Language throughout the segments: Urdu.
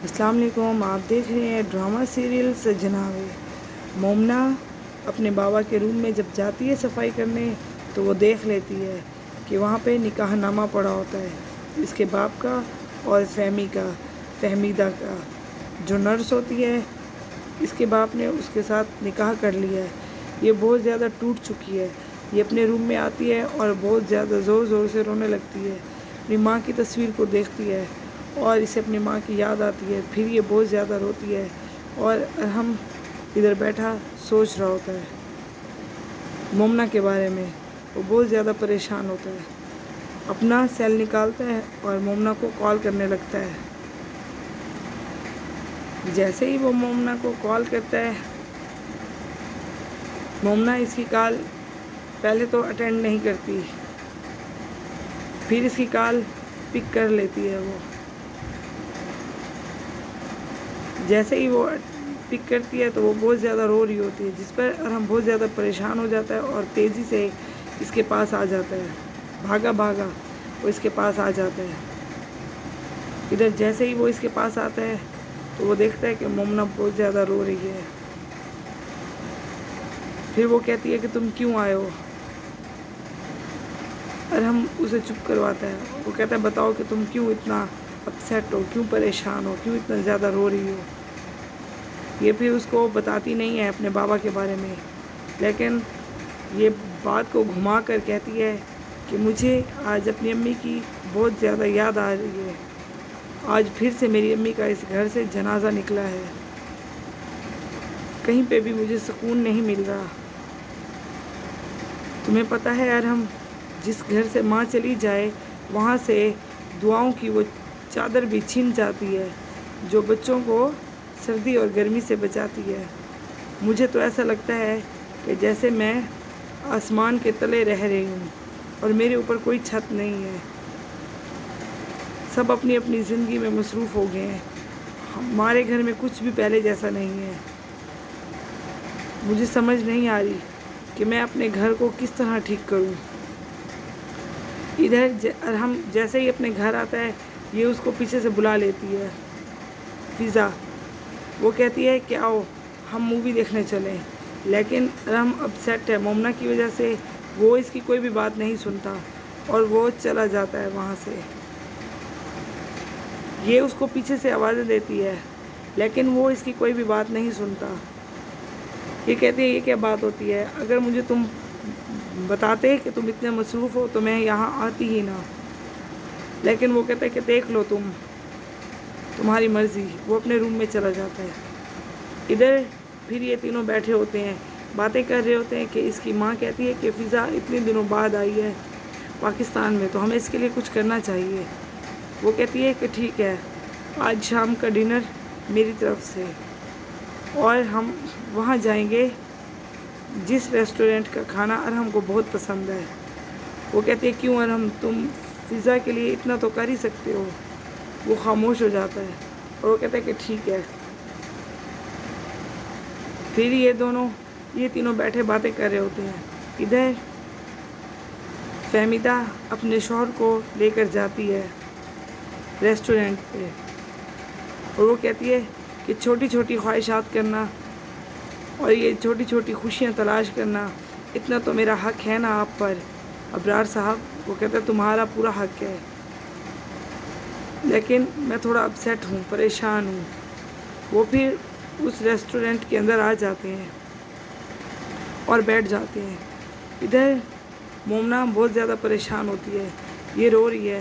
السلام علیکم، آپ دیکھ رہے ہیں ڈرامہ سیریل سجناوے۔ مومنہ اپنے بابا کے روم میں جب جاتی ہے صفائی کرنے تو وہ دیکھ لیتی ہے کہ وہاں پہ نکاح نامہ پڑا ہوتا ہے اس کے باپ کا اور فہمیدہ کا، جو نرس ہوتی ہے۔ اس کے باپ نے اس کے ساتھ نکاح کر لیا ہے۔ یہ بہت زیادہ ٹوٹ چکی ہے۔ یہ اپنے روم میں آتی ہے اور بہت زیادہ زور زور سے رونے لگتی ہے، اپنی ماں کی تصویر کو دیکھتی ہے اور اسے اپنی ماں کی یاد آتی ہے۔ پھر یہ بہت زیادہ روتی ہے اور ارحم ادھر بیٹھا سوچ رہا ہوتا ہے مومنہ کے بارے میں۔ وہ بہت زیادہ پریشان ہوتا ہے، اپنا سیل نکالتا ہے اور مومنہ کو کال کرنے لگتا ہے۔ جیسے ہی وہ مومنہ کو کال کرتا ہے، مومنہ اس کی کال پہلے تو اٹینڈ نہیں کرتی، پھر اس کی کال پک کر لیتی ہے۔ وہ جیسے ہی وہ پک کرتی ہے تو وہ بہت زیادہ رو رہی ہوتی ہے، جس پر ارحم بہت زیادہ پریشان ہو جاتا ہے اور تیزی سے اس کے پاس آ جاتا ہے، بھاگا وہ اس کے پاس آ جاتا ہے۔ ادھر جیسے ہی وہ اس کے پاس آتا ہے تو وہ دیکھتا ہے کہ مومنہ بہت زیادہ رو رہی ہے۔ پھر وہ کہتی ہے کہ تم کیوں آئے ہو؟ ارحم اسے چپ کرواتا ہے۔ وہ کہتا ہے بتاؤ کہ تم کیوں اتنا اپسیٹ ہو، کیوں پریشان ہو، کیوں اتنا زیادہ رو رہی ہو۔ یہ پھر اس کو بتاتی نہیں ہے اپنے بابا کے بارے میں، لیکن یہ بات کو گھما کر کہتی ہے کہ مجھے آج اپنی امی کی بہت زیادہ یاد آ رہی ہے۔ آج پھر سے میری امی کا اس گھر سے جنازہ نکلا ہے، کہیں پہ بھی مجھے سکون نہیں مل رہا۔ تمہیں پتہ ہے ارحم، جس گھر سے ماں چلی جائے وہاں سے دعاؤں کی وہ چادر بھی چھن جاتی ہے جو بچوں کو سردی اور گرمی سے بچاتی ہے۔ مجھے تو ایسا لگتا ہے کہ جیسے میں آسمان کے تلے رہ رہی ہوں اور میرے اوپر کوئی چھت نہیں ہے۔ سب اپنی اپنی زندگی میں مصروف ہو گئے ہیں، ہمارے گھر میں کچھ بھی پہلے جیسا نہیں ہے۔ مجھے سمجھ نہیں آ رہی کہ میں اپنے گھر کو کس طرح ٹھیک کروں۔ ادھر ارحم جیسے ہی اپنے گھر آتا ہے، یہ اس کو پیچھے سے بلا لیتی ہے، فضا۔ وہ کہتی ہے کہ آؤ ہم مووی دیکھنے چلیں، لیکن ارحم اپسیٹ ہے مومنہ کی وجہ سے۔ وہ اس کی کوئی بھی بات نہیں سنتا اور وہ چلا جاتا ہے وہاں سے۔ یہ اس کو پیچھے سے آوازیں دیتی ہے لیکن وہ اس کی کوئی بھی بات نہیں سنتا۔ یہ کہتی ہے یہ کیا بات ہوتی ہے، اگر مجھے تم بتاتے کہ تم اتنے مصروف ہو تو میں یہاں آتی ہی نہ۔ لیکن وہ کہتا ہے کہ دیکھ لو تمہاری مرضی۔ وہ اپنے روم میں چلا جاتا ہے۔ ادھر پھر یہ تینوں بیٹھے ہوتے ہیں، باتیں کر رہے ہوتے ہیں کہ اس کی ماں کہتی ہے کہ فضا اتنے دنوں بعد آئی ہے پاکستان میں تو ہمیں اس کے لیے کچھ کرنا چاہیے۔ وہ کہتی ہے کہ ٹھیک ہے، آج شام کا ڈنر میری طرف سے، اور ہم وہاں جائیں گے جس ریسٹورنٹ کا کھانا ارحم کو بہت پسند ہے۔ وہ کہتی ہے کیوں ارحم، تم فضا کے لیے اتنا تو کر ہی سکتے ہو۔ وہ خاموش ہو جاتا ہے اور وہ کہتا ہے کہ ٹھیک ہے۔ پھر یہ تینوں بیٹھے باتیں کر رہے ہوتے ہیں۔ ادھر فہمیدہ اپنے شوہر کو لے کر جاتی ہے ریسٹورنٹ پہ اور وہ کہتی ہے کہ چھوٹی چھوٹی خواہشات کرنا اور یہ چھوٹی چھوٹی خوشیاں تلاش کرنا، اتنا تو میرا حق ہے نا آپ پر ابرار صاحب۔ وہ کہتا ہے تمہارا پورا حق ہے، لیکن میں تھوڑا اپسیٹ ہوں، پریشان ہوں۔ وہ پھر اس ریسٹورنٹ کے اندر آ جاتے ہیں اور بیٹھ جاتے ہیں۔ ادھر مومنہ بہت زیادہ پریشان ہوتی ہے، یہ رو رہی ہے۔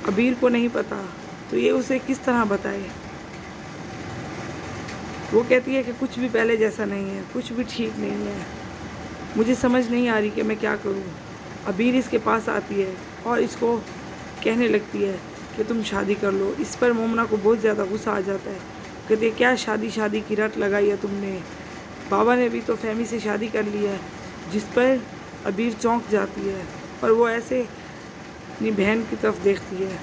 عبیر کو نہیں پتہ تو یہ اسے کس طرح بتائے۔ وہ کہتی ہے کہ کچھ بھی پہلے جیسا نہیں ہے، کچھ بھی ٹھیک نہیں ہے، مجھے سمجھ نہیں آ رہی کہ میں کیا کروں۔ عبیر اس کے پاس آتی ہے اور اس کو کہنے لگتی ہے کہ تم شادی کر لو۔ اس پر مومنہ کو بہت زیادہ غصہ آ جاتا ہے، کہتی ہے کیا شادی کی رٹ لگائی ہے تم نے، بابا نے بھی تو فہمی سے شادی کر لی ہے۔ جس پر عبیر چونک جاتی ہے اور وہ ایسے اپنی بہن کی طرف دیکھتی ہے۔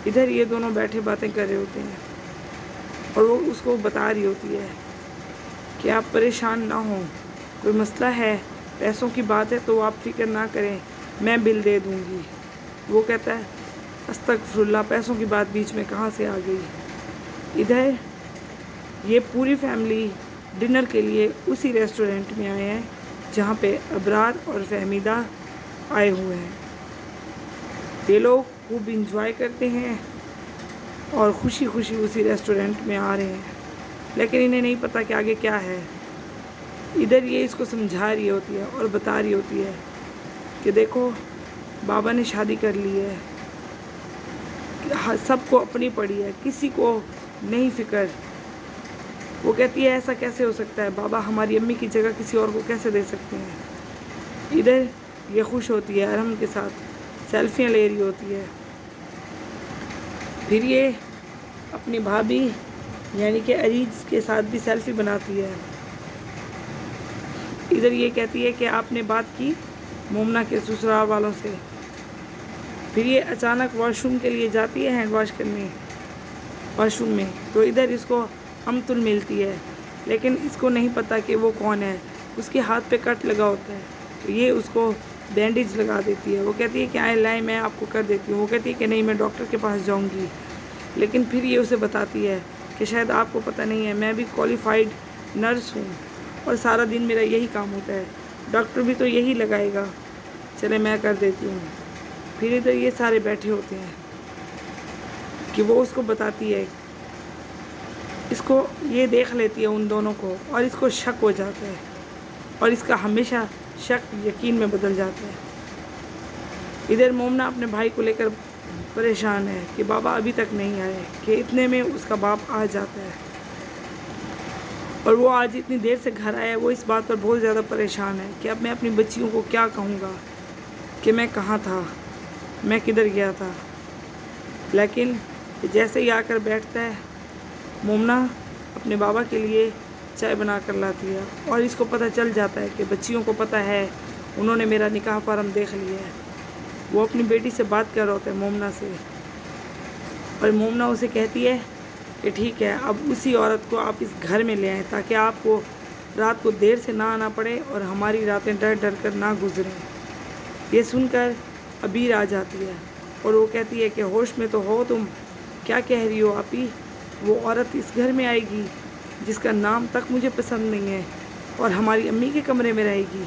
ادھر یہ دونوں بیٹھے باتیں کر رہے ہوتے ہیں اور وہ اس کو بتا رہی ہوتی ہے کہ آپ پریشان نہ ہوں، کوئی مسئلہ ہے، پیسوں کی بات ہے تو آپ فکر نہ کریں، میں بل دے دوں گی۔ وہ کہتا ہے استغفر اللہ، پیسوں کی بات بیچ میں کہاں سے آ گئی۔ ادھر یہ پوری فیملی ڈنر کے لیے اسی ریسٹورنٹ میں آئے ہیں جہاں پہ ابرار اور فہمیدہ آئے ہوئے ہیں۔ یہ لوگ خوب انجوائے کرتے ہیں اور خوشی خوشی اسی ریسٹورنٹ میں آ رہے ہیں، لیکن انہیں نہیں پتہ کہ آگے کیا ہے۔ ادھر یہ اس کو سمجھا رہی ہوتی ہے اور بتا رہی ہوتی ہے کہ دیکھو بابا نے شادی کر لی ہے، سب کو اپنی پڑی ہے، کسی کو نہیں فکر۔ وہ کہتی ہے ایسا کیسے ہو سکتا ہے، بابا ہماری امی کی جگہ کسی اور کو کیسے دے سکتے ہیں۔ ادھر یہ خوش ہوتی ہے، ارحم کے ساتھ سیلفیاں لے رہی ہوتی ہے۔ پھر یہ اپنی بھابھی یعنی کہ عریض کے ساتھ بھی سیلفی بناتی ہے۔ ادھر یہ کہتی ہے کہ آپ نے بات کی مومنہ کے سسرال والوں سے۔ پھر یہ اچانک واش روم کے لیے جاتی ہے، ہینڈ واش کرنے واش روم میں، تو ادھر اس کو امتل ملتی ہے، لیکن اس کو نہیں پتہ کہ وہ کون ہے۔ اس کے ہاتھ پہ کٹ لگا ہوتا ہے، تو یہ اس کو بینڈیج لگا دیتی ہے۔ وہ کہتی ہے کہ آئیں لائیں میں آپ کو کر دیتی ہوں۔ وہ کہتی ہے کہ نہیں میں ڈاکٹر کے پاس جاؤں گی، لیکن پھر یہ اسے بتاتی ہے کہ شاید آپ کو پتہ نہیں ہے میں بھی کوالیفائڈ نرس ہوں اور سارا دن میرا یہی کام ہوتا ہے، ڈاکٹر بھی تو یہی لگائے گا، چلے میں کر دیتی ہوں۔ پھر ادھر یہ سارے بیٹھے ہوتے ہیں کہ وہ اس کو بتاتی ہے، اس کو یہ دیکھ لیتی ہے ان دونوں کو اور اس کو شک ہو جاتا ہے اور اس کا ہمیشہ شک یقین میں بدل جاتا ہے۔ ادھر مومنہ اپنے بھائی کو لے کر پریشان ہے کہ بابا ابھی تک نہیں آئے، کہ اتنے میں اس کا باپ آ جاتا ہے اور وہ آج اتنی دیر سے گھر آیا ہے۔ وہ اس بات پر بہت زیادہ پریشان ہے کہ اب میں اپنی بچیوں کو کیا کہوں گا کہ میں کہاں تھا، میں کدھر گیا تھا۔ لیکن جیسے ہی آ کر بیٹھتا ہے، مومنہ اپنے بابا کے لیے چائے بنا کر لاتی ہے اور اس کو پتہ چل جاتا ہے کہ بچیوں کو پتہ ہے، انہوں نے میرا نکاح فارم دیکھ لیا ہے۔ وہ اپنی بیٹی سے بات کر رہا ہوتا ہے مومنہ سے، اور مومنہ اسے کہتی ہے کہ ٹھیک ہے اب اسی عورت کو آپ اس گھر میں لے آئیں تاکہ آپ کو رات کو دیر سے نہ آنا پڑے اور ہماری راتیں ڈر ڈر کر نہ گزریں۔ یہ سن کر عبیر آ جاتی ہے اور وہ کہتی ہے کہ ہوش میں تو ہو تم، کیا کہہ رہی ہو آپی؟ وہ عورت اس گھر میں آئے گی جس کا نام تک مجھے پسند نہیں ہے اور ہماری امی کے کمرے میں رہے گی۔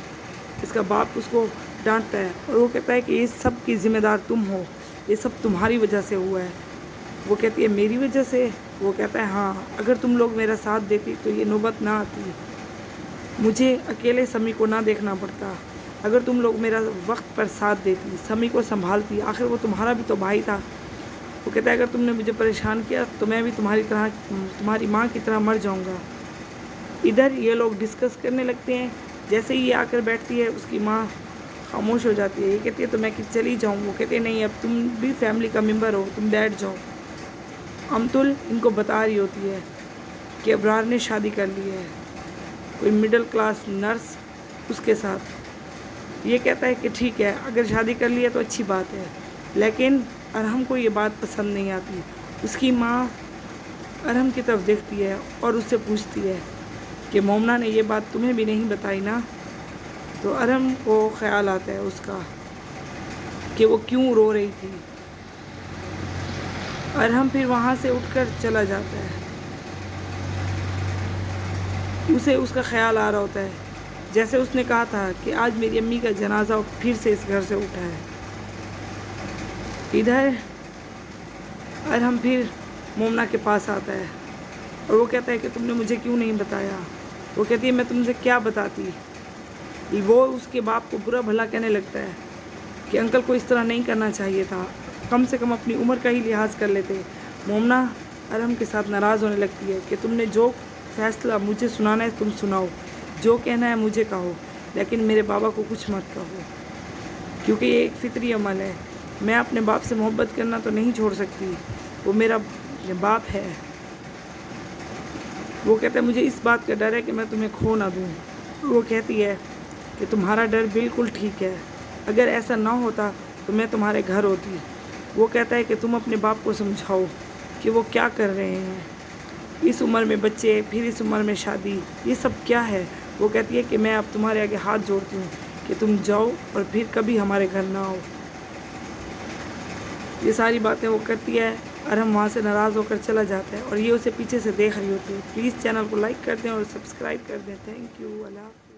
اس کا باپ اس کو ڈانٹتا ہے اور وہ کہتا ہے کہ یہ سب کی ذمہ دار تم ہو، یہ سب تمہاری وجہ سے ہوا ہے۔ وہ کہتی ہے میری وجہ سے؟ وہ کہتا ہے ہاں، اگر تم لوگ میرا ساتھ دیتی تو یہ نوبت نہ آتی، مجھے اکیلے سمی کو نہ دیکھنا پڑتا۔ اگر تم لوگ میرا وقت پر ساتھ دیتی، سمی کو سنبھالتی، آخر وہ تمہارا بھی تو بھائی تھا۔ وہ کہتا ہے اگر تم نے مجھے پریشان کیا تو میں بھی تمہاری ماں کی طرح مر جاؤں گا۔ ادھر یہ لوگ ڈسکس کرنے لگتے ہیں، جیسے ہی یہ آ کر بیٹھتی ہے اس کی ماں خاموش ہو جاتی ہے۔ یہ کہتی ہے تو میں چلی جاؤں؟ وہ کہتے ہیں نہیں، اب تم بھی فیملی کا ممبر ہو، تم بیٹھ جاؤ۔ امتل ان کو بتا رہی ہوتی ہے کہ ابرار نے شادی کر لی ہے، کوئی مڈل کلاس نرس اس کے ساتھ۔ یہ کہتا ہے کہ ٹھیک ہے اگر شادی کر لی ہے تو اچھی بات ہے، لیکن ارحم کو یہ بات پسند نہیں آتی۔ اس کی ماں ارحم کی طرف دیکھتی ہے اور اس سے پوچھتی ہے کہ مومنہ نے یہ بات تمہیں بھی نہیں بتائی نا؟ تو ارحم کو خیال آتا ہے اس کا کہ وہ کیوں رو رہی تھی۔ ارحم پھر وہاں سے اٹھ کر چلا جاتا ہے، اسے اس کا خیال آ رہا ہوتا ہے جیسے اس نے کہا تھا کہ آج میری امی کا جنازہ پھر سے اس گھر سے اٹھا ہے۔ ادھر ارحم پھر مومنہ کے پاس آتا ہے اور وہ کہتا ہے کہ تم نے مجھے کیوں نہیں بتایا؟ وہ کہتی ہے میں تم سے کیا بتاتی؟ وہ اس کے باپ کو برا بھلا کہنے لگتا ہے کہ انکل کو اس طرح نہیں کرنا چاہیے تھا، کم سے کم اپنی عمر کا ہی لحاظ کر لیتے۔ مومنہ ارحم کے ساتھ ناراض ہونے لگتی ہے کہ تم نے جو فیصلہ مجھے سنانا ہے تم سناؤ، جو کہنا ہے مجھے کہو، لیکن میرے بابا کو کچھ مت کہو، کیونکہ یہ ایک فطری عمل ہے۔ میں اپنے باپ سے محبت کرنا تو نہیں چھوڑ سکتی، وہ میرا باپ ہے۔ وہ کہتا ہے مجھے اس بات کا ڈر ہے کہ میں تمہیں کھو نہ دوں۔ وہ کہتی ہے کہ تمہارا ڈر بالکل ٹھیک ہے، اگر ایسا نہ ہوتا تو میں تمہارے گھر ہوتی۔ وہ کہتا ہے کہ تم اپنے باپ کو سمجھاؤ کہ وہ کیا کر رہے ہیں، اس عمر میں بچے، پھر اس عمر میں شادی، یہ سب کیا ہے؟ وہ کہتی ہے کہ میں اب تمہارے آگے ہاتھ جوڑتی ہوں کہ تم جاؤ اور پھر کبھی ہمارے گھر نہ آؤ۔ یہ ساری باتیں وہ کرتی ہے اور ہم وہاں سے ناراض ہو کر چلا جاتا ہے اور یہ اسے پیچھے سے دیکھ رہی ہوتی ہے۔ پلیز چینل کو لائک کر دیں اور سبسکرائب کر دیں۔ تھینک یو، اللہ حافظ۔